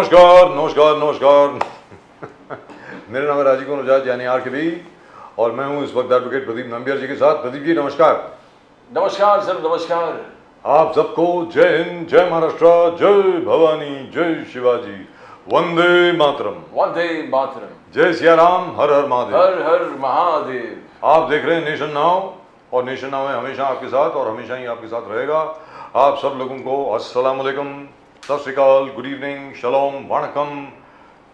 नमस्कार नमस्कार नमस्कार मेरा नाम है राजीव अनुजात यानी आरकेबी और मैं हूं इस वक्त एडवोकेट प्रदीप नंबियार जी के साथ। प्रदीप जी नमस्कार। नमस्कार सर, नमस्कार। आप सबको जय हिंद, जय महाराष्ट्र, जय भवानी, जय शिवाजी, वंदे मातरम। वंदे मातरम। जय सिया राम, हर हर महादेव। हर हर महादेव। आप देख रहे हैं नेशन नाउ और नेशन नाउ है हमेशा आपके साथ और हमेशा ही आपके साथ रहेगा। आप सब लोगों को अस्सलाम वालेकुम, सत श्री अकाल, गुड इवनिंग, शलोम, वणकम,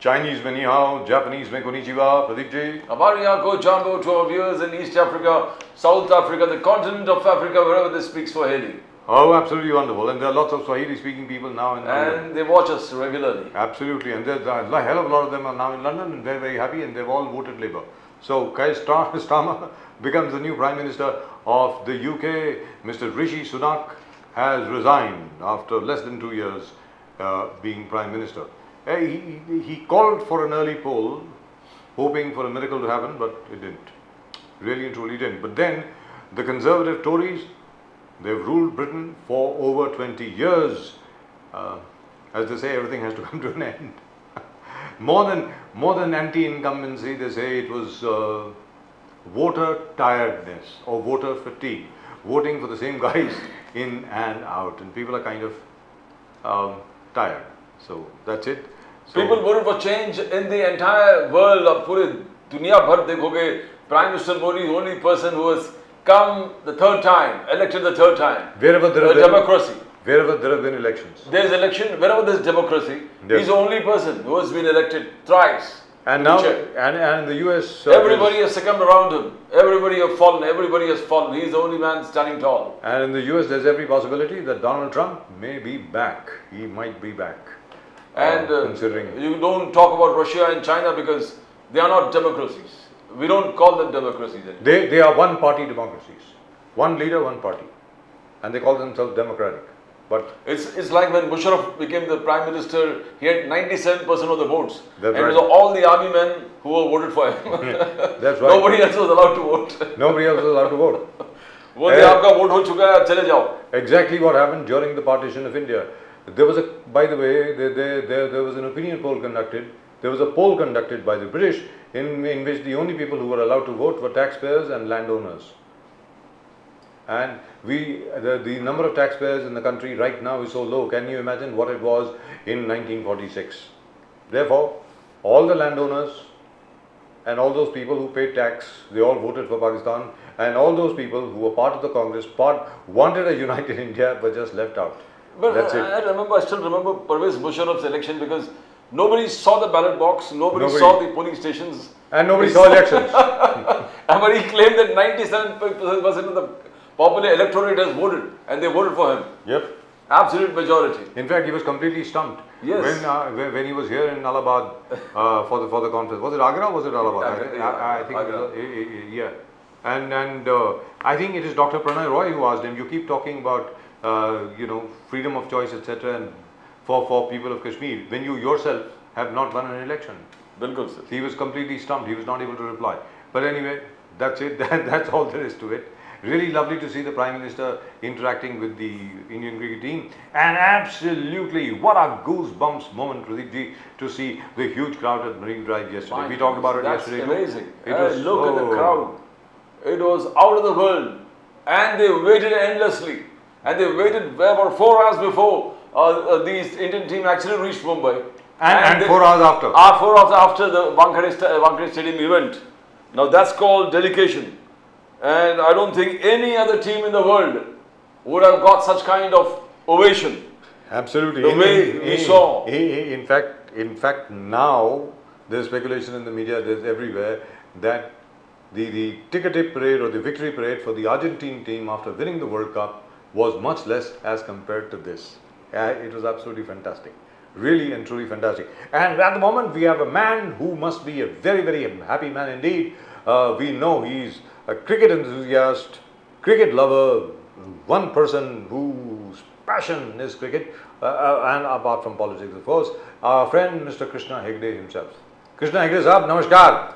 चाइनीज में नी हाओ, जापानीज में कोनिचिवा। प्रदीप जी हमारे यहाँ को जम्बो to our viewers in East Africa, South Africa, the continent of Africa, wherever they speak Swahili. Oh, absolutely wonderful. And there are lots of Swahili-speaking people now in London. And they watch us regularly. Absolutely. And there's a hell of a lot of them are now in London and they're very happy and they've all voted Labour. So, Keir Starmer becomes the new Prime Minister of the UK. Mr. Rishi Sunak has resigned after less than 2 years being Prime Minister. He called for an early poll, hoping for a miracle to happen, but it didn't. Really and truly didn't. But then, the Conservative Tories, they've ruled Britain for over 20 years. As they say, everything has to come to an end. more than anti-incumbency, they say it was voter tiredness or voter fatigue, voting for the same guys in and out, and people are kind of tired. So that's it. So, People voted for change in the entire world. अब पूरे दुनिया भर देखोगे, Prime Minister Modi is the only person who has come the third time, elected the third time. wherever there have democracy. Wherever there have been elections. There is election, wherever there is democracy, Yes. he's the only person who has been elected thrice. And now, and in the US, Everybody has succumbed around him. Everybody has fallen. Everybody has fallen. He is the only man standing tall. and in the US, there's every possibility that Donald Trump may be back. He might be back. And considering you don't talk about Russia and China because they are not democracies. We don't call them democracies anymore. they are one-party democracies, one leader, one party, and they call themselves democratic. But It's like when Musharraf became the prime minister, he had 97% of the votes. That's and right. it was all the army men who were voted for him. that's right. Nobody else was allowed to vote. Nobody else was allowed to vote. बोलते आपका vote हो चुका है, चले जाओ. Exactly what happened during the partition of India. There was by the way, there was an opinion poll conducted. There was a poll conducted by the British in which the only people who were allowed to vote were taxpayers and landowners. And the number of taxpayers in the country right now is so low. Can you imagine what it was in 1946? Therefore, all the landowners and all those people who paid tax, they all voted for Pakistan, and all those people who were part of the Congress wanted a united India but just left out. But That's it. I still remember Pervez Musharraf's election because nobody saw the ballot box, nobody saw the polling stations. And nobody saw elections. But he claimed that 97% of the popular electorate has voted and they voted for him. Yep. Absolute majority. In fact, he was completely stumped. Yes. When he was here in Allahabad for the conference. Was it Agra or was it Allahabad? I think Agra. it was, yeah. And I think it is Dr. Pranay Roy who asked him, you keep talking about freedom of choice, etc. and for people of Kashmir when you yourself have not won an election. Bilkul, sir. He was completely stumped. He was not able to reply. But anyway, that's it. That's all there is to it. Really lovely to see the Prime Minister interacting with the Indian cricket team, and absolutely what a goosebumps moment, Pradeep ji, to see the huge crowd at Marine Drive yesterday. We talked about it yesterday. That's amazing. It was Look at the crowd. It was out of the world, and they waited endlessly, and they waited about 4 hours before the Indian team actually reached Mumbai, and 4 hours after. 4 hours after the Wankhede Stadium event. Now that's called dedication. And I don't think any other team in the world would have got such kind of ovation. Absolutely. The way we saw. In fact, now there's speculation in the media, there's everywhere, that the ticker-tape parade or the victory parade for the Argentine team after winning the World Cup was much less as compared to this. It was absolutely fantastic. Really and truly fantastic. And at the moment, we have a man who must be a very, very happy man indeed. We know he's a cricket enthusiast, cricket lover, one person whose passion is cricket, and apart from politics, of course, our friend Mr. Krishna Hegde himself. Krishna Hegde sahab, namaskar.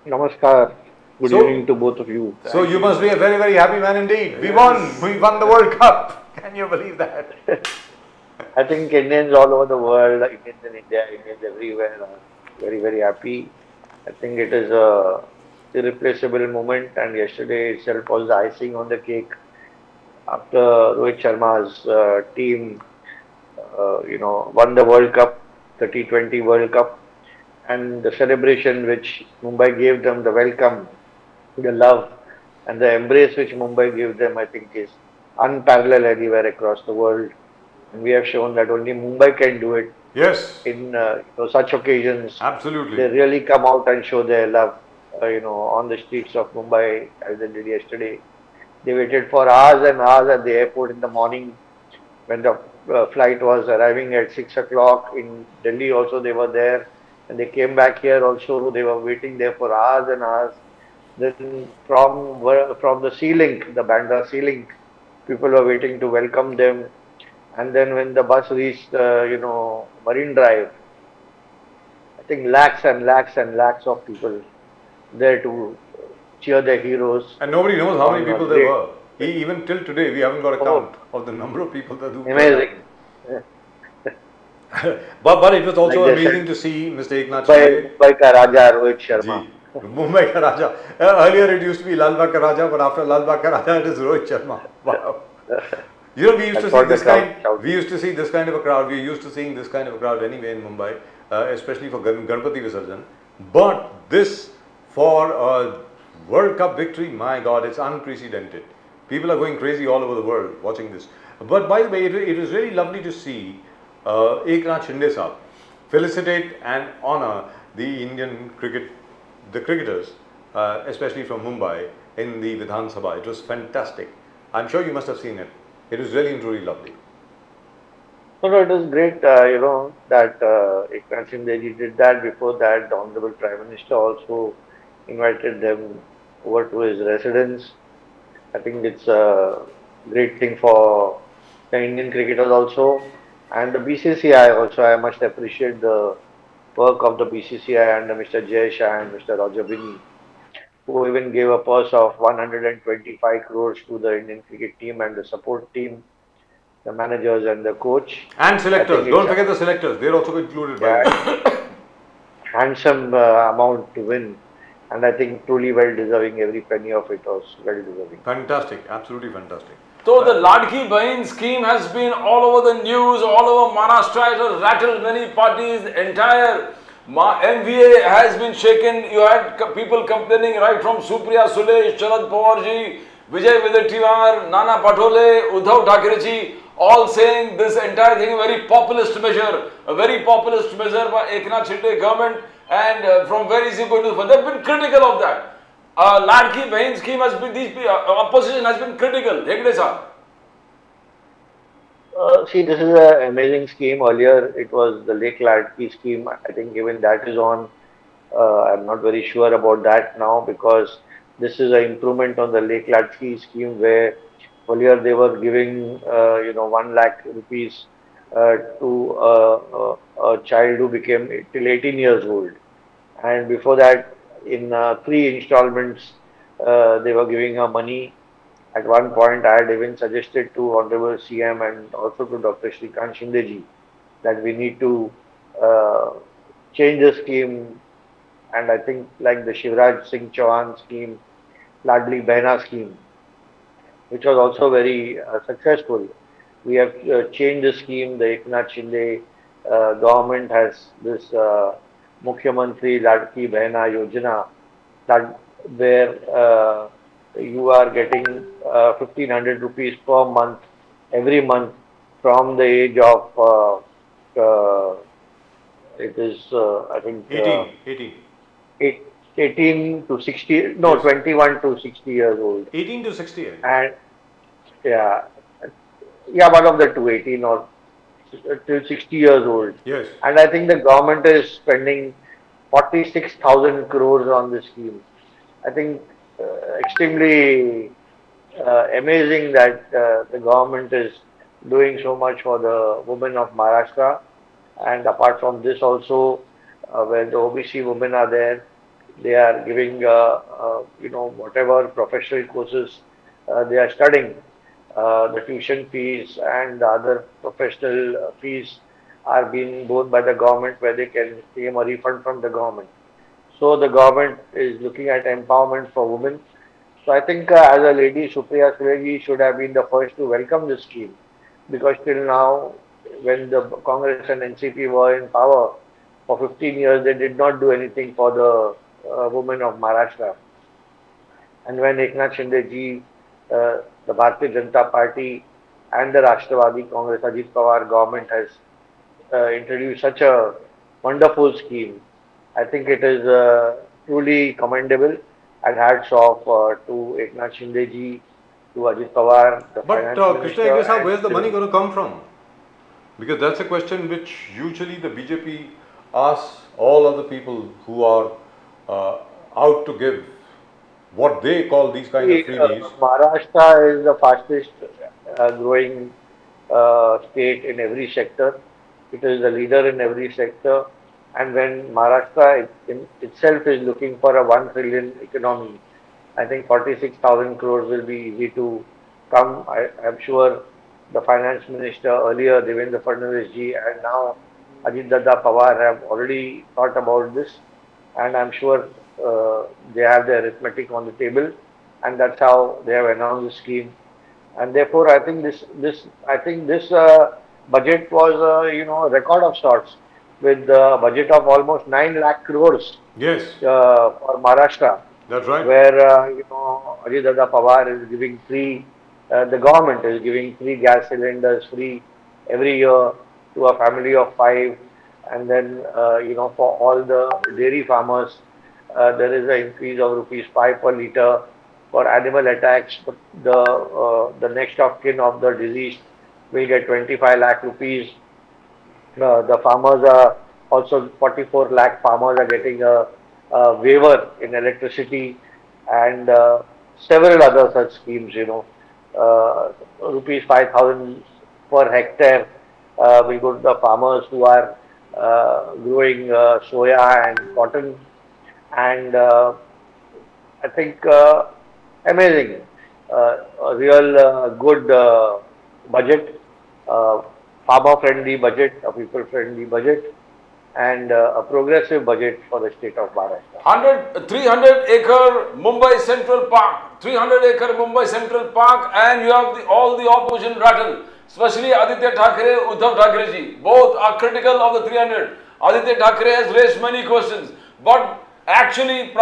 Namaskar. Good evening to both of you. So you must be a very, very happy man indeed. We won the World Cup. Can you believe that? I think Indians all over the world, Indians in India, Indians everywhere are very, very happy. I think it is a irreplaceable moment, and yesterday itself was the icing on the cake after Rohit Sharma's team, won the World Cup, the T20 World Cup, and the celebration which Mumbai gave them, the welcome, the love, and the embrace which Mumbai gave them, I think is unparalleled anywhere across the world. And we have shown that only Mumbai can do it Yes, in such occasions. absolutely. They really come out and show their love, on the streets of Mumbai as they did yesterday. They waited for hours and hours at the airport in the morning when the flight was arriving at 6 o'clock. In Delhi also they were there, and they came back here also. They were waiting there for hours and hours. Then from the sea link, the Bandra sea link, people were waiting to welcome them. And then when the bus reached, Marine Drive, I think lakhs and lakhs and lakhs of people there to cheer their heroes. And nobody knows how many people there Great. were. Even till today, we haven't got a Oh. count of the number of people that do. Amazing. But it was also Like they amazing said, to see Mr. EKNATH Shinde. Mumbai ka Raja Rohit Sharma. Ji, Mumbai ka Raja. Earlier it used to be Lal Bagh ka Raja, but after Lal Bagh ka Raja it is Rohit Sharma. Wow. We used to That's see what the this crowd kind. shouted. We used to see this kind of a crowd. We used to seeing this kind of a crowd anyway in Mumbai, especially for Ganpati Visarjan. But this for a World Cup victory, my God, it's unprecedented. People are going crazy all over the world watching this. But by the way, it was really lovely to see Eknath Shinde Saab felicitate and honor the the cricketers, especially from Mumbai, in the Vidhan Sabha. It was fantastic. I'm sure you must have seen it. It was really and truly lovely. No, it was great, that Eknath Shinde did that. Before that, the Honorable Prime Minister also invited them over to his residence. I think it's a great thing for the Indian cricketers also. And the BCCI also, I must appreciate the work of the BCCI and Mr. Jay Shah and Mr. Roger Binny, who even gave a purse of 125 crores to the Indian cricket team and the support team, the managers and the coach. And selectors. I think Don't it's forget the selectors. They're also included. By the way. handsome amount to win, and I think truly well deserving. Every penny of it was well deserving. Fantastic. Absolutely fantastic. So the Ladki Bahin scheme has been all over the news, all over Maharashtra. It has rattled many parties. The entire MVA has been shaken. You had people complaining right from Supriya Sule, Sharad Pawarji, Vijay Vidatiwar, Nana Patole, Uddhav Thackeray, all saying this entire thing a very populist measure by Eknath Shinde government, and from where is he going to fund? They have been critical of that. Ladki Bahin scheme has been, opposition has been critical. Hegde sir. See, this is an amazing scheme. Earlier, it was the Lake Ladki scheme. I think even that is on. I'm not very sure about that now, because this is an improvement on the Lake Ladki scheme, where earlier they were giving, 1 lakh rupees to a child who became till 18 years old. And before that, in 3 installments, they were giving her money. At one point, I had even suggested to Honorable CM and also to Dr. Shrikant Shinde that we need to change the scheme. And I think like the Shivraj Singh Chauhan scheme, Ladli Behna scheme, which was also very successful. We have changed the scheme. The Eknath Shinde government has this Mukhyamantri Ladki Behna Yojana, that where you are getting 1,500 rupees per month, every month, from the age of it is I think 18 to 60, no, Yes. 21 to 60 years old. 18 to 60. And yeah, one of the two, 18 or till 60 years old. Yes. And I think the government is spending 46,000 crores on this scheme. I think extremely amazing that the government is doing so much for the women of Maharashtra. And apart from this also, where the OBC women are there, they are giving, whatever professional courses they are studying. The tuition fees and the other professional fees are being borne by the government, where they can claim a refund from the government. So the government is looking at empowerment for women. So I think as a lady, Supriya Sule should have been the first to welcome this scheme, because till now, when the Congress and NCP were in power for 15 years, they did not do anything for the women of Maharashtra. And when Eknath Shinde ji, the Bharatiya Janata Party and the Rashtravadi Congress Ajit Pawar government has introduced such a wonderful scheme, I think it is truly commendable, and hats off to Eknath Shinde ji, to Ajit Pawar, the But finance Krishna minister. Agesa, where's the money going to come from? Because that's a question which usually the BJP asks all other people who are out to give what they call these kind of freebies. Maharashtra is the fastest growing state in every sector. It is the leader in every sector. And when Maharashtra itself is looking for a 1 trillion economy, I think 46,000 crores will be easy to come. I am sure the finance minister earlier, Devendra Fadnavis ji, and now Ajit Dada Pawar have already thought about this, and I'm sure they have the arithmetic on the table, and that's how they have announced the scheme. And therefore, I think this budget was a record of sorts, with a budget of almost 9 lakh crores Yes, for Maharashtra, that's right. where Ajit Dada Pawar is giving free, the government is giving free gas cylinders free every year to a family of 5, and then for all the dairy farmers, there is an increase of rupees 5 per liter. For animal attacks, the next of kin of the deceased will get 25 lakh rupees. The farmers are also 44 lakh farmers are getting a waiver in electricity, and several other such schemes. Rupees 5,000 per hectare will go to the farmers who are growing soya and cotton, and I think amazing, a real good budget, farmer-friendly budget, a people-friendly budget, and a progressive budget for the state of Maharashtra. 300 acre Mumbai Central Park, 300 acre Mumbai Central Park, and you have all the opposition rattle, especially Aditya Thackeray, Uddhav Thackeray ji. Both are critical of the 300. Aditya Thackeray has raised many questions, but actually,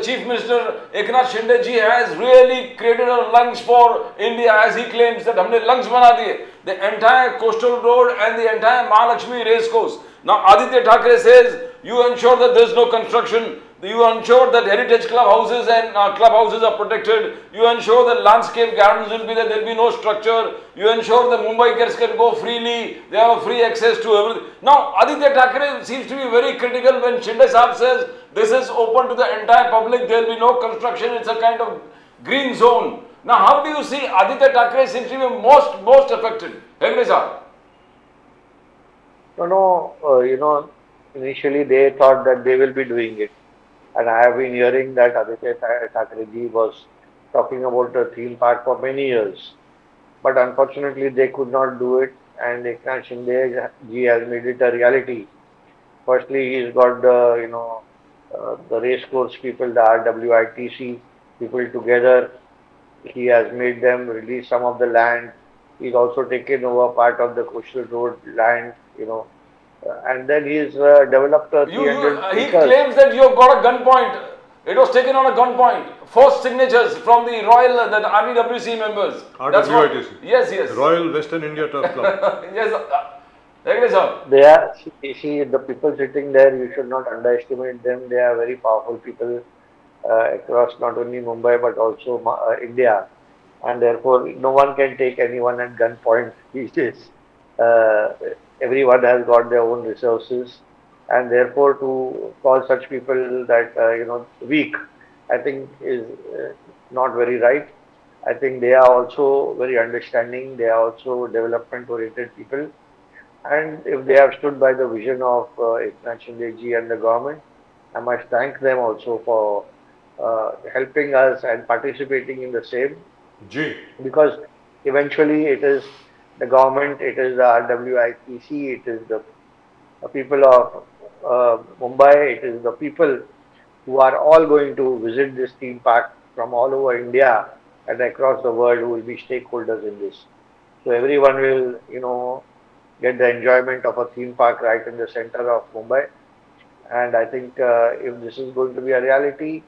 Chief Minister Eknath Shinde ji has really created a lungs for India, as he claims that humne lungs bana diye. The entire coastal road and the entire Mahalakshmi race course. Now Aditya Thackeray says, you ensure that there is no construction, you ensure that heritage clubhouses and clubhouses are protected, you ensure that landscape gardens will be there, there will be no structure, you ensure that Mumbaikars can go freely, they have free access to everything. Now Aditya Thackeray seems to be very critical when Shinde Saab says this is open to the entire public, there will be no construction, it's a kind of green zone. Now how do you see Aditya Thackeray seems to be most affected? Hegde Saab. No, initially they thought that they will be doing it. And I have been hearing that Aditya Thackeray ji was talking about a theme park for many years. But unfortunately they could not do it, and Eknath Shinde ji has made it a reality. Firstly, he's got the race course people, the RWITC people together. He has made them release some of the land. He's also taken over part of the coastal road land, and then he's developed a 300 He acres. claims that you have got a gunpoint. It was taken on a gunpoint. Forced signatures from the Royal, the RWC members. That's what. RWITC. Yes. Royal Western India Turf Club. Yes. Agree, sir. They are, see, the people sitting there, you should not underestimate them. They are very powerful people across not only Mumbai but also India. And therefore, no one can take anyone at gunpoint these days. Everyone has got their own resources. And therefore, to call such people that, weak, I think is not very right. I think they are also very understanding. They are also development-oriented people. And if they have stood by the vision of Eknath Shinde ji and the government, I must thank them also for helping us and participating in the same. G. Because Eventually, it is the government, it is the RWIPC, it is the people of Mumbai, it is the people who are all going to visit this theme park from all over India and across the world who will be stakeholders in this. So everyone will, get the enjoyment of a theme park right in the center of Mumbai. And I think if this is going to be a reality,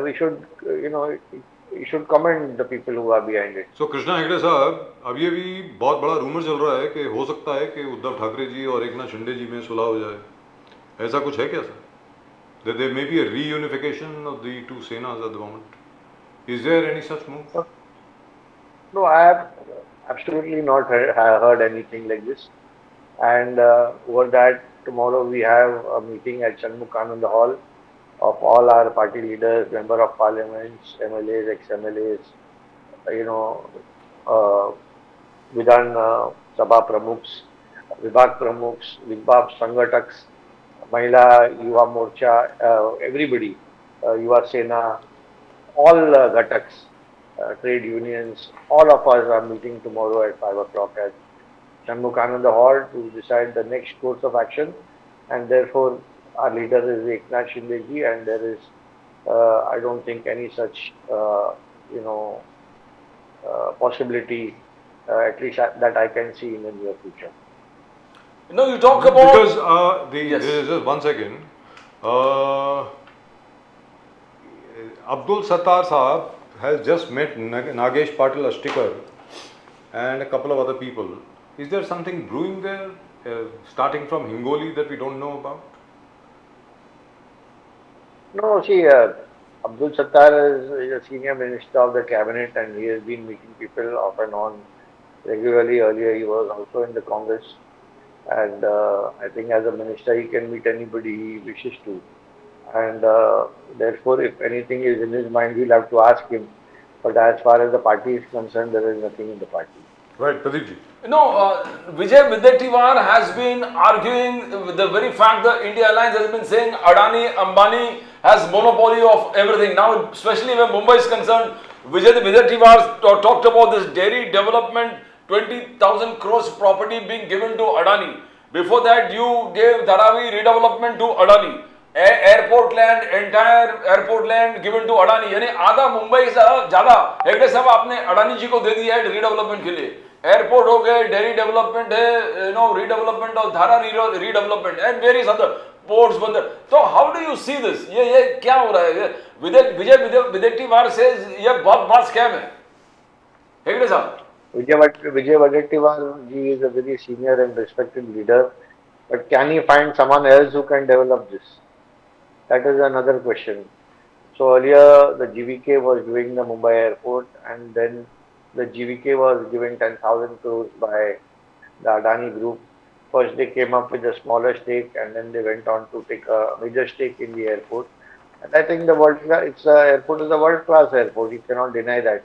we should, we should commend the people who are behind it. So Krishna Hegde साहब, अब ये भी बहुत बड़ा rumour चल रहा है कि हो सकता है कि उद्धव ठाकरे जी और एकनाथ शिंदे जी में सुलह हो जाए. ऐसा कुछ है क्या sir? That there may be a reunification of the two Senas at the moment. Is there any such move? No, I have absolutely not heard anything like this. And over that, tomorrow we have a meeting at Shind-E-Uddhav Hall of all our party leaders, member of parliaments, MLAs, ex-MLAs, Vidhan Sabha Pramukhs, Vibhag Pramukhs, Vibhag Sangataks, Mahila, Yuva Morcha, everybody, Yuva Sena, all Gataks, trade unions, all of us are meeting tomorrow at 5 o'clock at Shind-E-Uddhav Hall to decide the next course of action, and therefore our leader is EKNATH Shinde ji, and there is, I don't think any such, possibility, at least that I can see in the near future. You talk about... Because, Yes. just 1 second, Abdul Sattar Sahab has just met Nagesh Patil Ashtikar and a couple of other people. Is there something brewing there, starting from Hingoli, that we don't know about? No, see, Abdul Sattar is a senior minister of the cabinet and he has been meeting people off and on regularly. Earlier he was also in the Congress, and I think as a minister he can meet anybody he wishes to. And therefore, if anything is in his mind, we'll have to ask him. But as far as the party is concerned, there is nothing in the party. Right, Pradeep ji. Vijay Videtiwar has been arguing with the very fact that India Alliance has been saying Adani, Ambani has monopoly of everything. Now, especially when Mumbai is concerned, Vijay Videtiwar talked about this dairy development, 20,000 crores property being given to Adani. Before that, you gave Dharavi redevelopment to Adani. Airport land, entire airport land given to Adani. यानी आधा मुंबई से ज़्यादा हेगड़े साहब आपने अडानी जी को दे दिया है redevelopment के लिए. एयरपोर्ट हो गए, डेयरी डेवलपमेंट है, रीडेवलपमेंट और धारा redevelopment and various other ports बंदर. तो how do you see this? ये क्या हो रहा है? विजय विदेटीवार से ये बहुत बड़ा स्कैम है. हेगड़े साहब, Vijay Videtiwar ji is a very senior and respected leader, but can he find someone else who can develop this? That is another question. So earlier the GVK was doing the Mumbai airport, and then the GVK was given 10,000 crores by the Adani group. First they came up with a smaller stake, and then they went on to take a major stake in the airport. And I think the airport is a world-class airport. You cannot deny that.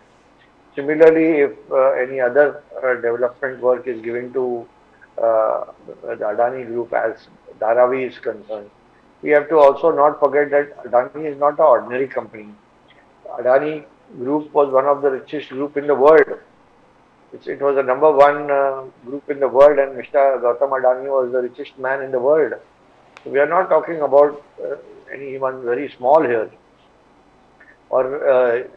Similarly, if any other development work is given to the Adani group as Dharavi is concerned, we have to also not forget that Adani is not an ordinary company. Adani group was one of the richest group in the world. It was the number one group in the world, and Mr. Gautam Adani was the richest man in the world. So we are not talking about anyone very small here. Or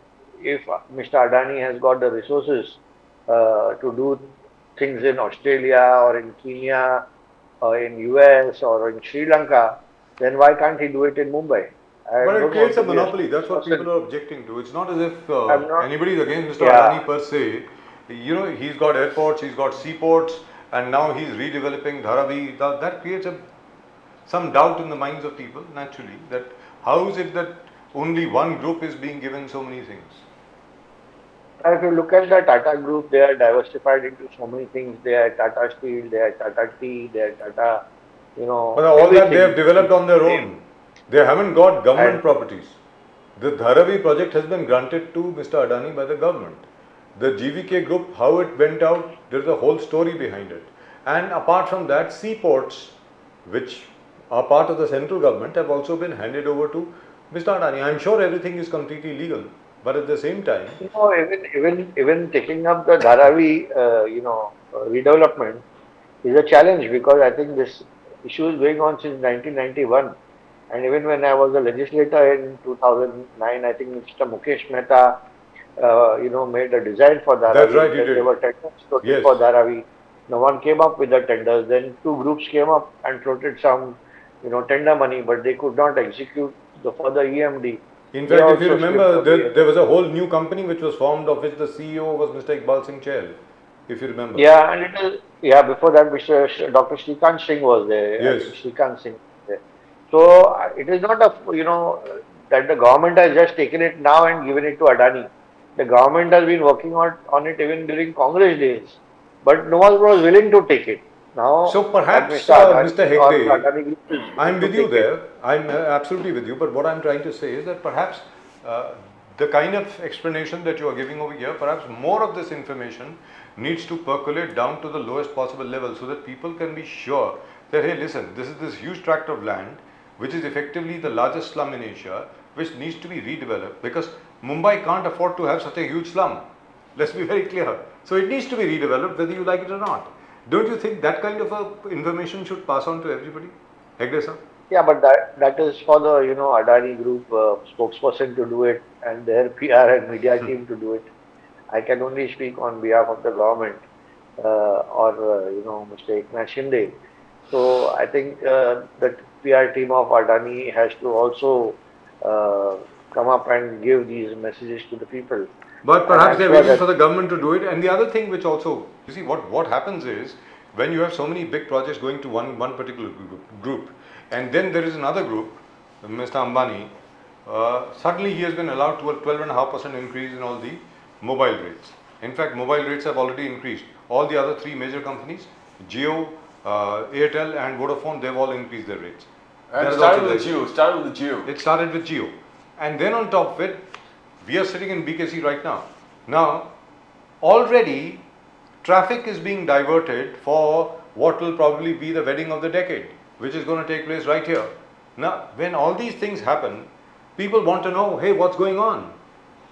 if Mr. Adani has got the resources to do things in Australia or in Kenya or in US or in Sri Lanka, then why can't he do it in Mumbai? But it creates a monopoly. That's what people are objecting to. It's not as if anybody is against Mr. Adani per se. He's got airports, he's got seaports, and now he's redeveloping Dharavi. That creates some doubt in the minds of people, naturally, that how is it that only one group is being given so many things? If you look at the Tata group, they are diversified into so many things. They are Tata Steel, they are Tata Tea, they are Tata, But all that they have developed on their own. They haven't got government properties. The Dharavi project has been granted to Mr. Adani by the government. The GVK group, how it went out, there is a whole story behind it. And apart from that, seaports, which are part of the central government, have also been handed over to Mr. Adani. I am sure everything is completely legal. But at the same time, Even taking up the Dharavi, redevelopment is a challenge because I think this issue is going on since 1991. And even when I was a legislator in 2009, I think Mr. Mukesh Mehta, made a design for that's Dharavi. right, he Then there did. were tenders floated Yes. for Dharavi. No one came up with the tenders. Then two groups came up and floated some, tender money, but they could not execute the further EMD. In They fact, if you also remember, slipped away. there was a whole new company which was formed, of which the CEO was Mr. Iqbal Singh Chahal, if you remember. Yeah, and it is, yeah, before that, Dr. Shrikant Singh was there. I Yes. think Shrikant Singh was there. So it is not that the government has just taken it now and given it to Adani. The government has been working on it even during Congress days, but no one was willing to take it. Now, So perhaps, Mr. Adani Mr. or Hegde, Adani Group is I'm willing to with you take it. there. I'm absolutely with you. But what I'm trying to say is that perhaps the kind of explanation that you are giving over here, perhaps more of this information needs to percolate down to the lowest possible level so that people can be sure that, hey, listen, this is this huge tract of land which is effectively the largest slum in Asia, which needs to be redeveloped because Mumbai can't afford to have such a huge slum. Let's be very clear. So it needs to be redeveloped whether you like it or not. Don't you think that kind of information should pass on to everybody? Hegde sir? Yeah, but that is for the Adani Group spokesperson to do it and their PR and media team to do it. I can only speak on behalf of the government or Mr. EKNATH Shinde. So I think the PR team of Adani has to also come up and give these messages to the people. But perhaps I'm they're sure waiting that- for the government to do it. And the other thing which also, you see, what happens is when you have so many big projects going to one particular group, and then there is another group, Mr. Ambani, suddenly he has been allowed to a 12.5% increase in all the mobile rates. In fact, mobile rates have already increased. All the other three major companies, Jio, Airtel and Vodafone, they've all increased their rates. And That is started also with there. Jio. Started with Jio. It started with Jio. And then on top of it, we are sitting in BKC right now. Now, already traffic is being diverted for what will probably be the wedding of the decade, which is going to take place right here. Now, when all these things happen, people want to know, hey, what's going on?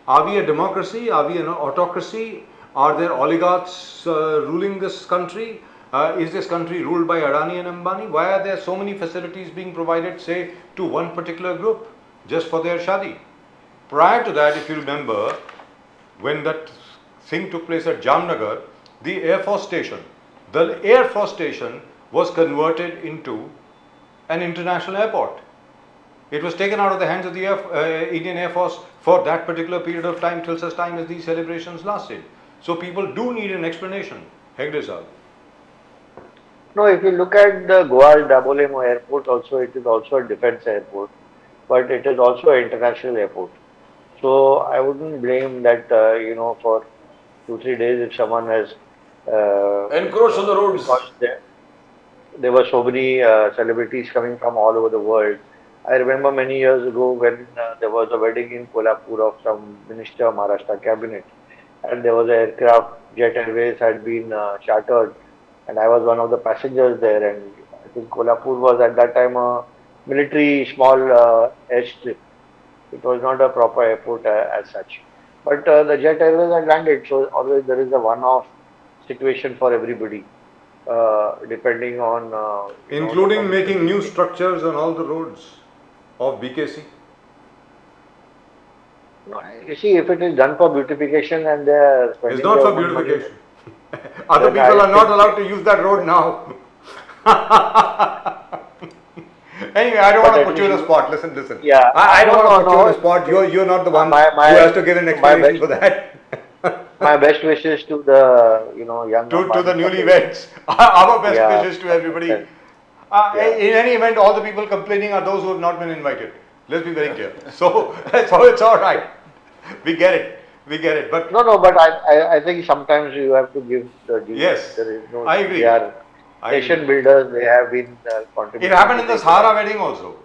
Are we a democracy? Are we an autocracy? Are there oligarchs ruling this country? Is this country ruled by Adani and Ambani? Why are there so many facilities being provided, say, to one particular group just for their shadi? Prior to that, if you remember, when that thing took place at Jamnagar, the Air Force Station was converted into an international airport. It was taken out of the hands of the Indian Air Force for that particular period of time till such time as these celebrations lasted. So people do need an explanation. Hegde sir. No, if you look at the Goa Dabolemo airport also, it is also a defense airport, but it is also an international airport. So I wouldn't blame that, for 2-3 days if someone has Encroached on the roads. because there were so many celebrities coming from all over the world. I remember many years ago when there was a wedding in Kolhapur of some minister of Maharashtra cabinet, and there was an aircraft, Jet Airways had been chartered, and I was one of the passengers there, and I think Kolhapur was at that time a military small airstrip. It was not a proper airport as such. But the Jet Airways had landed, so always there is a one-off situation for everybody, depending on... Including making new structures on all the roads of BKC. You see, if it is done for beautification and they are spending It's not their for own money, beautification. Other then people I are not think- allowed to use that road now. Anyway, I don't But want to at put you on the least- spot. Listen. Yeah, I don't want to put you on the no. spot. You're not the one My- who has to give an my explanation best- for that. My best wishes to the young to the Ambani couple. newlyweds. Our best Yeah. wishes to everybody. Yeah. In any event, all the people complaining are those who have not been invited. Let's be very clear. So it's all right. We get it. But No, but I think sometimes you have to give the due. Yes, There is no, I agree. They are I agree. nation builders. They have been contributing. it happened in to the Sahara wedding also.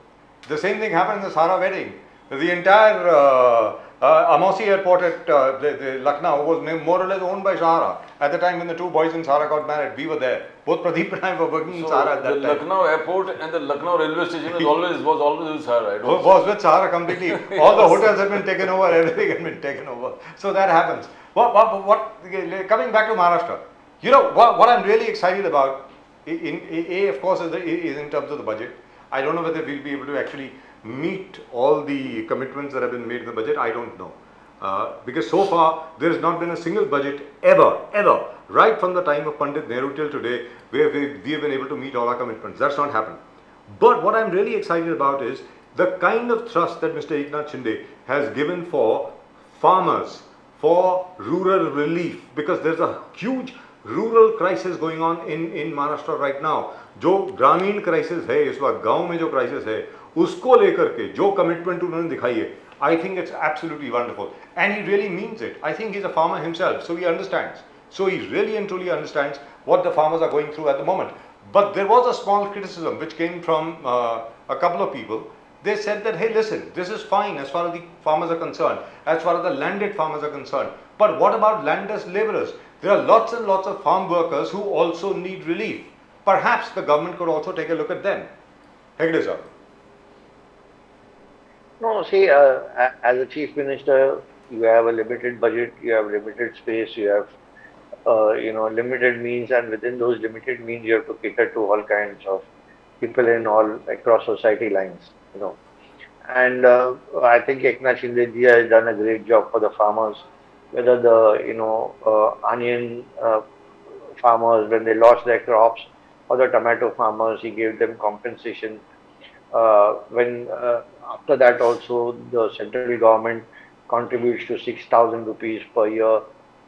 The same thing happened in the Sahara wedding. The entire Amausi Airport at the Lucknow was more or less owned by Sahara. At the time when the two boys in Sahara got married, we were there. Both Pradeep and I were working in Sahara at that the time. Lucknow Airport and the Lucknow railway station was always with Sahara. It was with Sahara completely. All the hotels had been taken over, everything had been taken over. So that happens. Coming back to Maharashtra, you know, what I'm really excited about, of course, is in terms of the budget. I don't know whether we'll be able to actually meet all the commitments that have been made in the budget. I don't know. Because so far, there has not been a single budget ever, right from the time of Pandit Nehru till today, where we have been able to meet all our commitments. That's not happened. But what I'm really excited about is the kind of thrust that Mr. EKNATH Shinde has given for farmers, for rural relief, because there's a huge rural crisis going on in Maharashtra right now. जो ग्रामीण crisis है इस वक्त, गांव में जो crisis है, उसको लेकर के जो कमिटमेंट उन्होंने दिखाई है, I think it's absolutely wonderful, and he really means it. I think he's a farmer himself, so he understands. So he really and truly understands what the farmers are going through at the moment. But there was a small criticism which came from a couple of people. They said that, hey, listen, this is fine as far as the farmers are concerned, as far as the landed farmers are concerned. But what about landless laborers? There are lots and lots of farm workers who also need relief. Perhaps the government could also take a look at them. Hegde sir. No, see, as a chief minister, you have a limited budget, you have limited space, you have limited means, and within those limited means, you have to cater to all kinds of people in all across society lines. And I think EKNATH Shinde ji has done a great job for the farmers, whether the onion farmers when they lost their crops, or the tomato farmers, he gave them compensation. After that also the central government contributes to 6,000 rupees per year,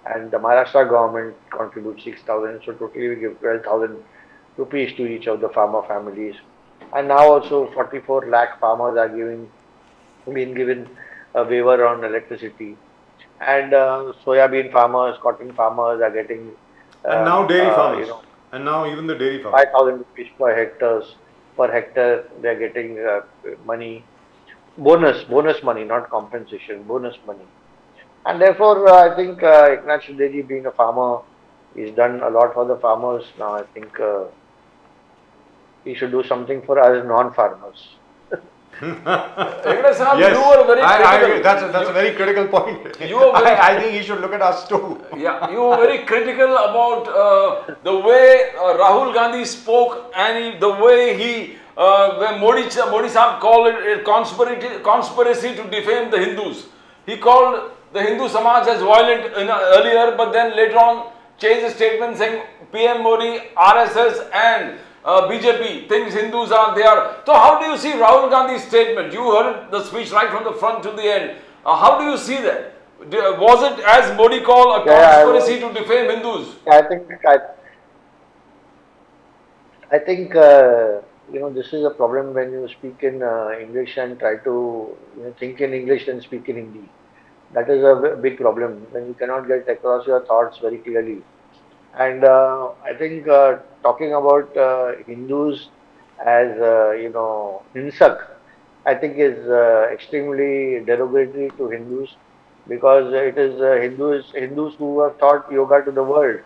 and the Maharashtra government contributes 6,000. So totally we give 12,000 rupees to each of the farmer families. And now also 44 lakh farmers are being given a waiver on electricity. And soybean farmers, cotton farmers are getting and now dairy farmers. And now even the dairy farmers. 5,000 rupees per hectare they are getting money, bonus money, not compensation, bonus money. And therefore I think EKNATH Shinde ji being a farmer, he's done a lot for the farmers. Now I think he should do something for us non-farmers. Yes, you were very critical. I agree. That's a very critical point. I think he should look at us too. Yeah, you were very critical about the way Rahul Gandhi spoke, and the way he, when Modi Sahib called it a conspiracy to defame the Hindus. He called the Hindu Samaj as violent earlier, but then later on changed the statement saying PM Modi, RSS and BJP thinks Hindus are there. So how do you see Rahul Gandhi's statement? You heard the speech right from the front to the end. How do you see that? Was it, as Modi called, a conspiracy to defame Hindus? I think this is a problem when you speak in English and try to think in English and speak in Hindi. That is a big problem when you cannot get across your thoughts very clearly. And I think talking about Hindus as Hinsak, I think is extremely derogatory to Hindus, because it is Hindus who have taught yoga to the world.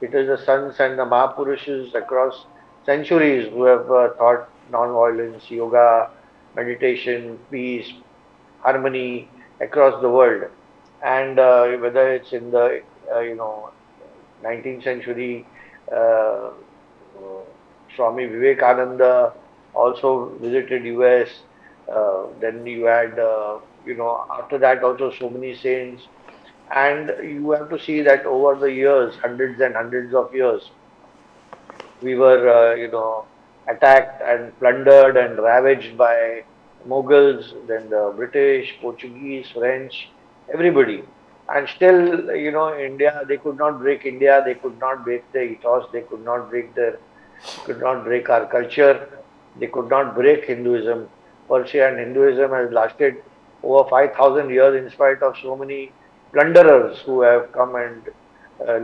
It is the sons and the Mahapurushes across centuries who have taught non-violence, yoga, meditation, peace, harmony across the world. And whether it's in the 19th century, Swami Vivekananda also visited US. Then you had, after that also so many saints. And you have to see that over the years, hundreds and hundreds of years, we were, attacked and plundered and ravaged by Mughals, then the British, Portuguese, French, everybody. And still, India, they could not break India, they could not break their ethos, they could not break our culture, they could not break Hinduism per se, and Hinduism has lasted over 5,000 years in spite of so many plunderers who have come and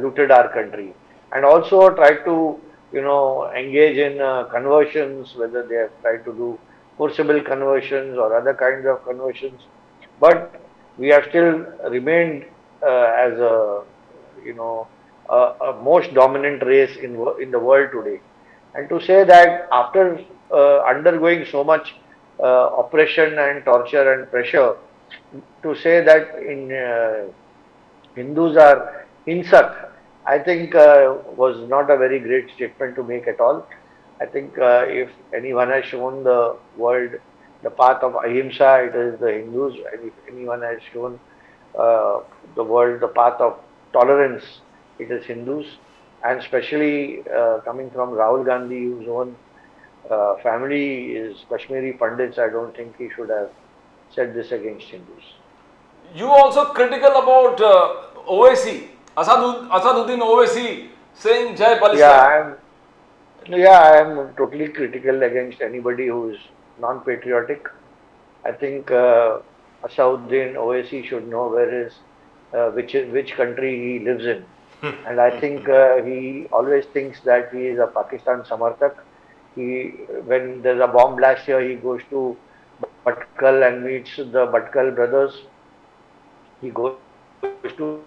looted our country. And also tried to, engage in conversions, whether they have tried to do forcible conversions or other kinds of conversions. But we have still remained as a, you know, a most dominant race in the world today. And to say that after undergoing so much oppression and torture and pressure, to say that in Hindus are hinsak, I think was not a very great statement to make at all. I think if anyone has shown the world the path of ahimsa, it is the Hindus, and if anyone has shown the world the path of tolerance, it is Hindus, and especially coming from Rahul Gandhi, whose own family is Kashmiri Pandits, I don't think he should have said this against Hindus. You also critical about OAC, Asaduddin Owaisi saying Jai Palestine. I am totally critical against anybody who is non-patriotic. I think Asauddin Owaisi should know which country he lives in. And I think he always thinks that he is a Pakistan Samarthak. When there's a bomb blast here, he goes to Bhatkal and meets the Bhatkal brothers. He goes to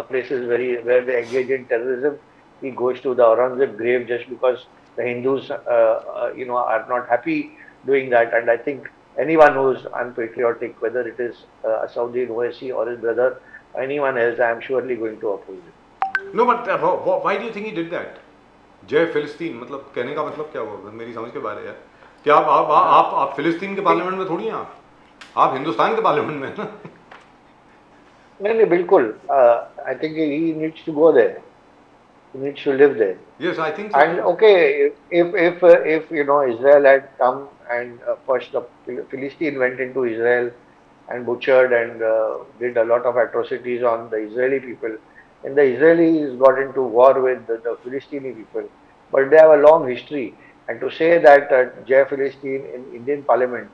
places where they engage in terrorism. He goes to the Aurangzeb grave just because the Hindus, are not happy doing that. And I think anyone who is unpatriotic, whether it is Asauddin Owaisi or his brother, anyone else, I am surely going to oppose it. No, but why do you think he did that? जय फिलिस्तीन मतलब कहने का मतलब क्या हुआ मेरी समझ के बारे यार क्या आप फिलिस्तीन के पार्लियामेंट में थोड़ी हैं आप हिंदुस्तान के पार्लियामेंट में हैं ना नहीं बिल्कुल I think he needs to go there. He needs to live there. Yes, I think so. And okay, if Israel had come and first the Philistine went into Israel and butchered and did a lot of atrocities on the Israeli people, and the Israelis got into war with the Philistine people, but they have a long history. And to say that Jai Philistine in Indian Parliament,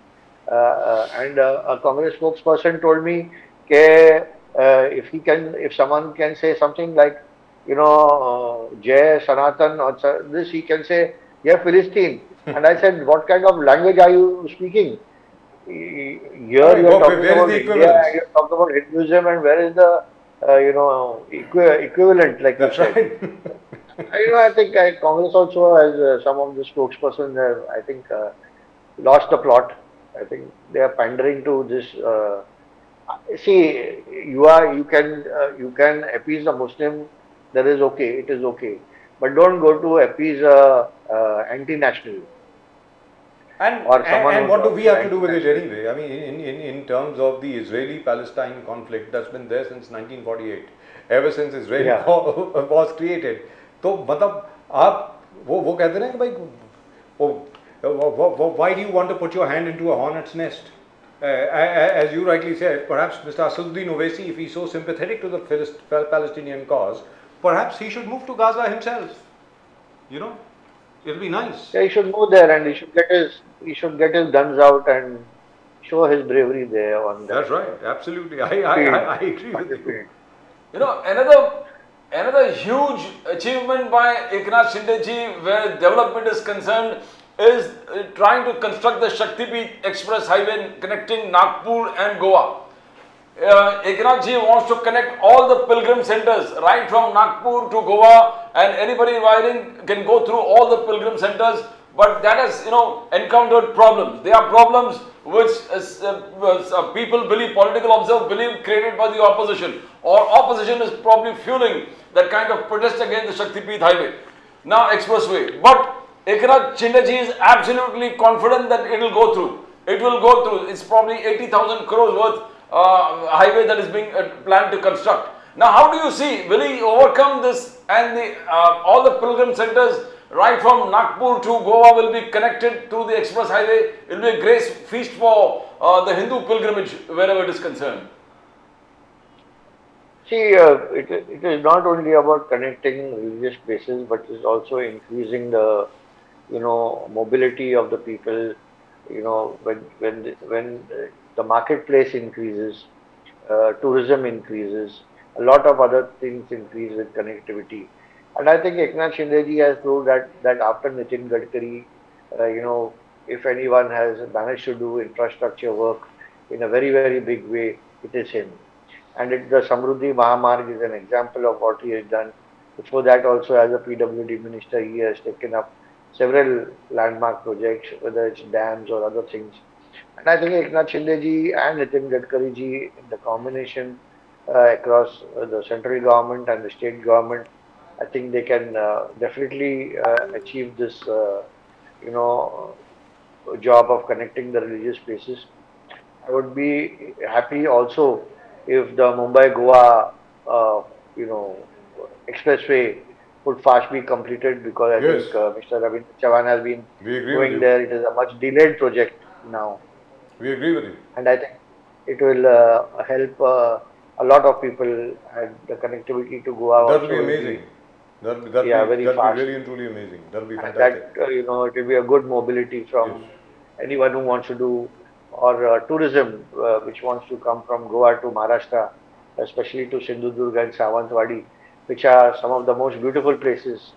and a Congress spokesperson told me that if someone can say something like, Jai Sanatan or this, he can say Jai Philistine. And I said, what kind of language are you speaking? Here you are talking about India, you are talking about Hinduism, and where is the equivalent, like you said. Right. I think Congress also has some of the spokespersons have, I think, lost the plot. I think they are pandering to this. See, you can appease a Muslim. That is okay. It is okay, but don't go to appease anti-national. And what do we have to do with it anyway? I mean, in terms of the Israeli-Palestine conflict that's been there since 1948, ever since Israel was created. तो मतलब आप वो कहते हैं कि भाई why do you want to put your hand into a hornet's nest? As you rightly said, perhaps Mr. Assaduddin Owaisi, if he's so sympathetic to the Palestinian cause, perhaps he should move to Gaza himself. It'll be nice. Yeah, he should move there and he should get his guns out and show his bravery there on that. That's right, absolutely. I agree with you. Another huge achievement by EKNATH Shinde-ji where development is concerned is trying to construct the Shaktipeeth Express Highway connecting Nagpur and Goa. EKNATH-ji wants to connect all the pilgrim centers right from Nagpur to Goa, and anybody riding can go through all the pilgrim centers, but that has encountered problems. There are problems which people believe, political observers believe, created by the opposition, or opposition is probably fueling that kind of protest against the Shaktipeeth Highway, now expressway. But EKNATH Shinde-ji is absolutely confident that it will go through. It will go through. It's probably 80,000 crores worth highway that is being planned to construct. Now, how do you see, will he overcome this, and all the pilgrim centers right from Nagpur to Goa will be connected through the express highway? It will be a great feast for the Hindu pilgrimage wherever it is concerned. See, it is not only about connecting religious places, but it is also increasing the, mobility of the people. When the marketplace increases, tourism increases, a lot of other things increase with connectivity. And I think EKNATH Shinde-ji has proved that after Nitin Gadkari, if anyone has managed to do infrastructure work in a very, very big way, it is him. And the Samruddhi Mahamarg is an example of what he has done. Before that also, as a PWD minister, he has taken up several landmark projects, whether it's dams or other things. And I think Eknath Shinde ji and Nitin Gadkari ji, the combination across the central government and the state government, I think they can definitely achieve this, job of connecting the religious places. I would be happy also if the Mumbai-Goa, expressway would fast be completed, because I Yes. think Mr. Ravindra Chavan has been We agree with going you. there. It is a much delayed project now, We agree with you. and I think it will help a lot of people, and the connectivity to Goa That also will be will amazing. That'll Yeah, be, very that'll fast. be really and truly amazing. That'll be and fantastic. that it will be a good mobility from Yes. anyone who wants to do, or tourism which wants to come from Goa to Maharashtra, especially to Shinde-Uddhav and Sawantwadi, which are some of the most beautiful places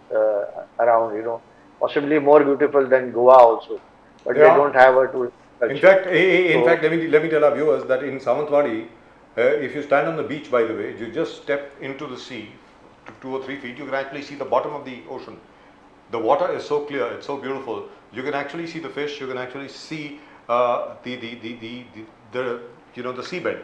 around, possibly more beautiful than Goa also, but they Yeah. don't have a tourist culture. In So- fact, let me tell our viewers that in Sawantwadi, if you stand on the beach, by the way, you just step into the sea to 2 or 3 feet, you can actually see the bottom of the ocean. The water is so clear, it's so beautiful. You can actually see the fish. You can actually see the seabed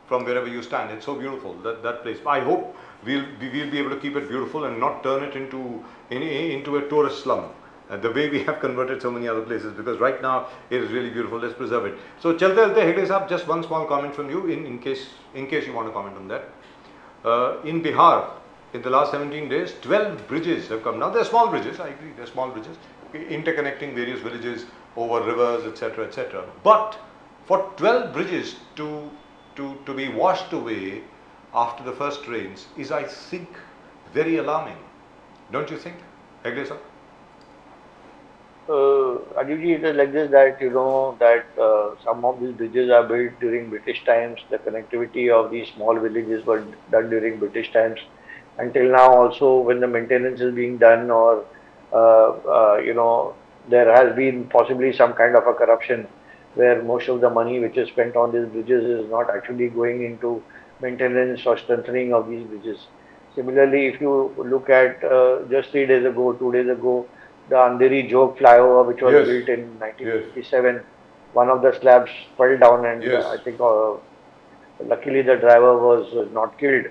from wherever you stand. It's so beautiful, that place. I hope we'll be able to keep it beautiful and not turn it into a tourist slum. The way we have converted so many other places, because right now it is really beautiful. Let's preserve it. So, chalte Hegde sahab, just one small comment from you in case you want to comment on that. In Bihar, in the last 17 days, 12 bridges have come. Now, they're small bridges, I agree, they're small bridges, interconnecting various villages over rivers, etc., etc. But for 12 bridges to be washed away after the first rains is, I think, very alarming. Don't you think, Hegde sir? Aditi, it is like this, that some of these bridges are built during British times. The connectivity of these small villages were done during British times. Until now also, when the maintenance is being done, or there has been possibly some kind of a corruption, where most of the money which is spent on these bridges is not actually going into maintenance or strengthening of these bridges. Similarly, if you look at just 2 days ago, the Andheri Jog flyover, which was Yes. built in 1957, one of the slabs fell down, and Yes. I think luckily the driver was not killed.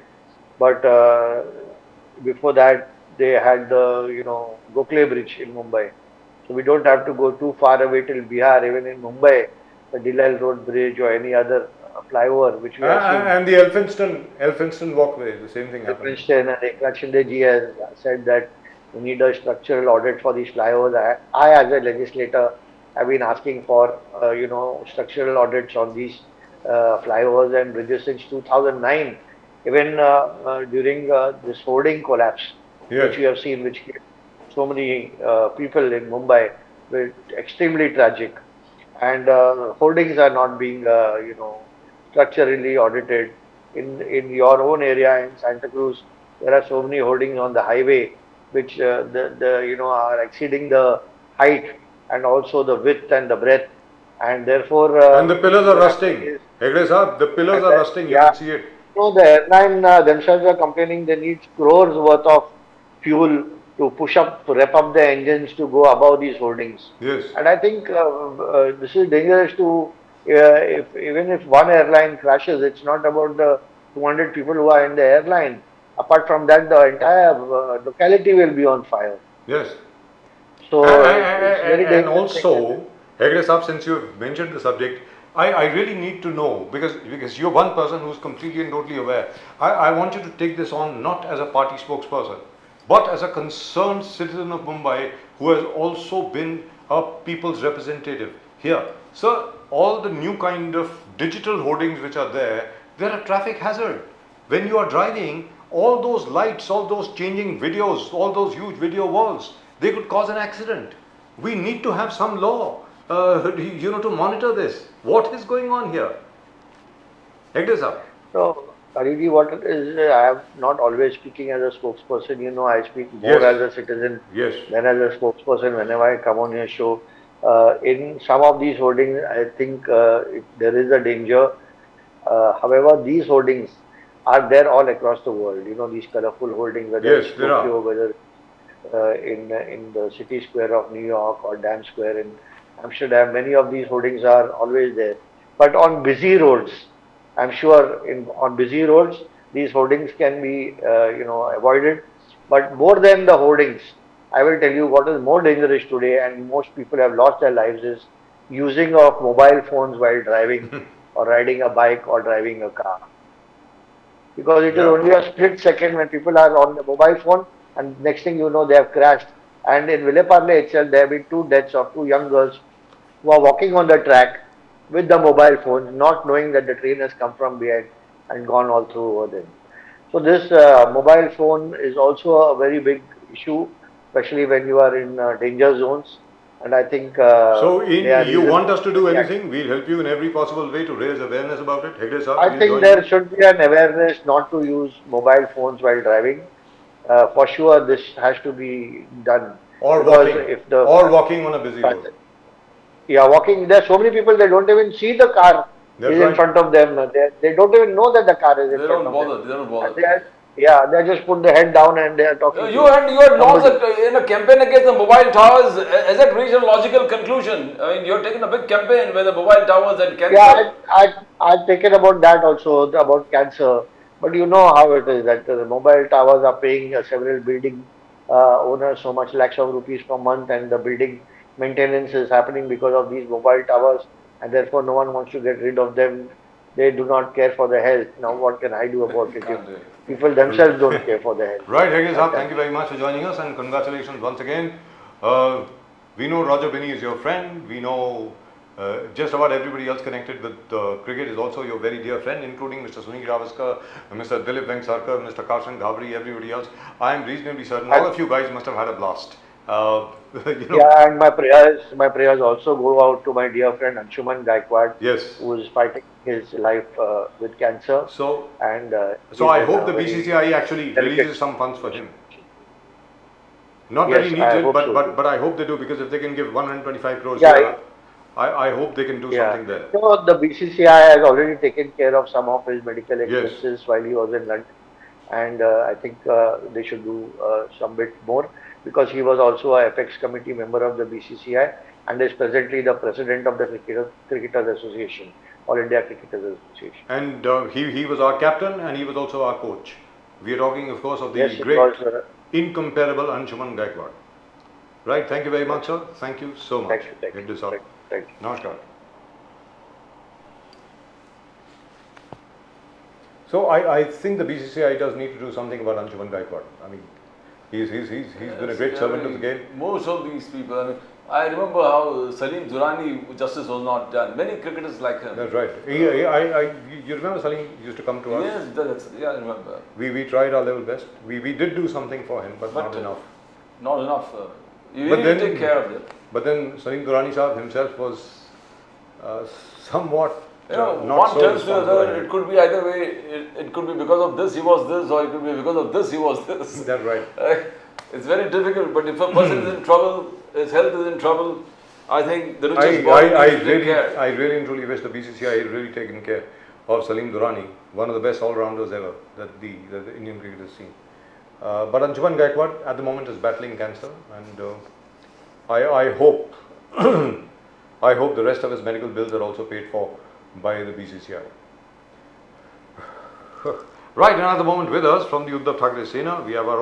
But before that, they had the Gokhale Bridge in Mumbai. So we don't have to go too far away till Bihar. Even in Mumbai, the Dilal Road Bridge or any other flyover which we have seen. And the Elphinstone walkway, the same thing happened. Princeton and Eknath Shinde ji has said that we need a structural audit for these flyovers. I as a legislator, have been asking for structural audits on these flyovers and bridges since 2009. Even during this hoarding collapse, Yes. which we have seen, which killed so many people in Mumbai, were extremely tragic. And hoardings are not being structurally audited. In your own area in Santa Cruz, there are so many hoardings on the highway which are exceeding the height and also the width and the breadth, and therefore And the pillars are rusting. Hegde sahab, the pillars are rusting, you Yeah. can see it. So the airline themselves are complaining they need crores worth of fuel to rep up the engines to go above these hoardings. Yes. And I think this is dangerous to, even if one airline crashes, it's not about the 200 people who are in the airline. Apart from that, the entire locality will be on fire. Yes. So it's very And dangerous. also, Hegde sahab, since you have mentioned the subject, I really need to know, because you're one person who's completely and totally aware. I want you to take this on not as a party spokesperson, but as a concerned citizen of Mumbai who has also been a people's representative here. Sir, all the new kind of digital hoardings which are there, they're a traffic hazard. When you are driving, all those lights, all those changing videos, all those huge video walls, they could cause an accident. We need to have some law, to monitor this. What is going on here? Hegde sir. So, Ariji, what it is, I am not always speaking as a spokesperson, I speak more Yes. as a citizen Yes. than as a spokesperson whenever I come on your show. In some of these hoardings, I think there is a danger. However, these hoardings are there all across the world. You know, these colorful hoardings, whether Yes, it's there are. Tokyo, whether in the city square of New York or Dam Square in Amsterdam, many of these hoardings are always there. But on busy roads, I'm sure on busy roads, these hoardings can be avoided. But more than the hoardings, I will tell you what is more dangerous today, and most people have lost their lives, is using of mobile phones while driving or riding a bike or driving a car. Because it is Yeah. only a split second when people are on the mobile phone, and next thing you know, they have crashed. And in Villeparle itself, there have been two deaths of two young girls who are walking on the track with the mobile phone, not knowing that the train has come from behind and gone all through over them. So this mobile phone is also a very big issue, especially when you are in danger zones. And I think So, they are you want us to do Yeah. anything? We'll help you in every possible way to raise awareness about it. Hegde sir, I we'll think join there you. should be an awareness not to use mobile phones while driving. For sure, this has to be done. Or Because walking. if the Or walking on a busy road. Yeah, walking, there are so many people, they don't even see the car That's is in right. front of them. They don't even know that the car is in They front don't of bother. them. They don't And bother. they are, yeah, they just put the head down and they are talking You to had launched somebody. in a campaign against the mobile towers. Has that reached a logical conclusion? I mean, you're taking a big campaign where the mobile towers and cancer. Yeah, I've taken about that also, about cancer. But you know how it is that the mobile towers are paying several building owners so much lakhs of rupees per month, and the building maintenance is happening because of these mobile towers, and therefore no one wants to get rid of them. They do not care for the health. Now, what can I do about it if Can't do it. people themselves don't care for their health? Right, Hegde sir, Okay. thank you very much for joining us and congratulations once again. We know Roger Binney is your friend. We know just about everybody else connected with cricket is also your very dear friend, including Mr. Sunil Gavaskar, Mr. Dilip Vengsarkar, Mr. Karshan Ghavri, everybody else. I am reasonably certain all of you guys must have had a blast. Yeah, and my prayers also go out to my dear friend Anshuman Gaikwad, Yes. who is fighting his life with cancer. So, And so I he's in hope a the very BCCI actually delicate releases some funds for him. Not that he Yes, needs I it, hope so. but I hope they do, because if they can give 125 crores Yeah, here, I hope they can do something there. So the BCCI has already taken care of some of his medical Yes. expenses while he was in London, and I think they should do some bit more, because he was also a Apex committee member of the BCCI and is presently the president of the Cricketers Association, All India Cricketers Association. And he was our captain and he was also our coach. We are talking, of course, of the Yes, it great, was, incomparable Anshuman Gaikwad. Right, thank you very much, sir. Thank you so much. Thank you, thank you, Good to sir. thank you. Namaskar. So I think the BCCI does need to do something about Anshuman Gaikwad. I mean, he's been a great servant to the game. Most of these people, I mean, I remember how Salim Durrani justice was not done. Many cricketers like him. That's right. You remember Salim used to come to us? Yes, I remember. We tried our level best. We did do something for him, but not enough. Not enough. You But need then- to take care of it. But then Salim Durrani Sahab himself was somewhat not one so tells the responsible. other, it could be either way, it could be because of this he was this, or it could be because of this he was this. That's right. It's very difficult, but if a person is in trouble, his health is in trouble, I think the I, richest body I, needs to take care. I really and truly wish the BCCI had really taken care of Salim Durrani, one of the best all-rounders ever that the Indian cricket has seen. But Anshuman Gaikwad at the moment is battling cancer, and I hope I hope the rest of his medical bills are also paid for by the BCCI. Right, and at the moment with us from the Uddhav Thackeray Sena, we have our own